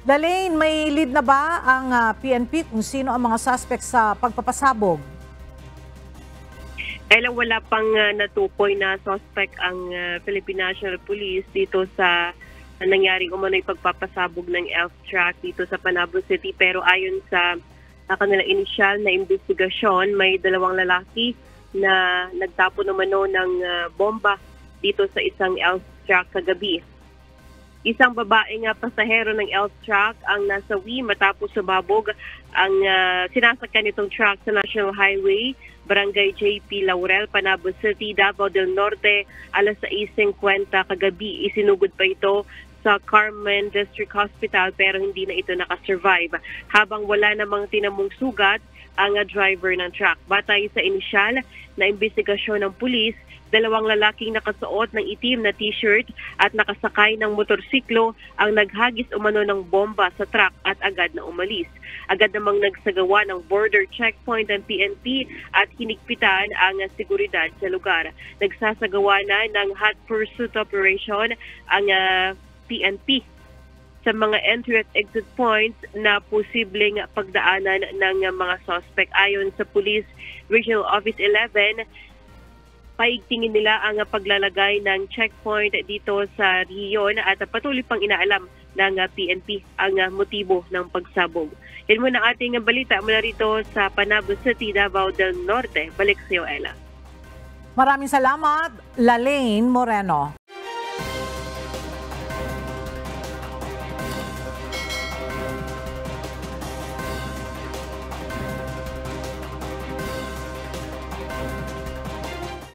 Lalaine, may lead na ba ang PNP kung sino ang mga suspect sa pagpapasabog? Wala pang natukoy na suspect ang Philippine National Police dito sa nangyaring umano'y pagpapasabog ng elf truck dito sa Panabo City. Pero ayon sa kanilang initial na investigasyon, may dalawang lalaki na nagtapon umano ng bomba dito sa isang elf truck kagabi. Isang babaeng pasahero ng elf truck ang nasawi matapos sumabog ang sinasakyan nitong truck sa National Highway, Barangay JP Laurel, Panabo City, Davao del Norte, alas 6:50 kagabi. Isinugod pa ito sa Carmen District Hospital pero hindi na ito nakasurvive. Habang wala namang tinamong sugat ang driver ng truck. Batay sa inisyal na investigasyon ng pulis, dalawang lalaking nakasuot ng itim na t-shirt at nakasakay ng motorsiklo ang naghagis umano ng bomba sa truck at agad na umalis. Agad namang nagsagawa ng border checkpoint ng PNP at hinigpitan ang seguridad sa lugar. Nagsasagawa na ng hot pursuit operation ang PNP sa mga entry at exit points na posibleng pagdaanan ng mga suspect. Ayon sa Police Regional Office 11, paigtingin nila ang paglalagay ng checkpoint dito sa rehiyon at patuloy pang inaalam ng PNP ang motibo ng pagsabog. Yan muna ating balita mula rito sa Panabo City, Davao del Norte. Balik sa iyo, Ella. Maraming salamat, Lalaine Moreno.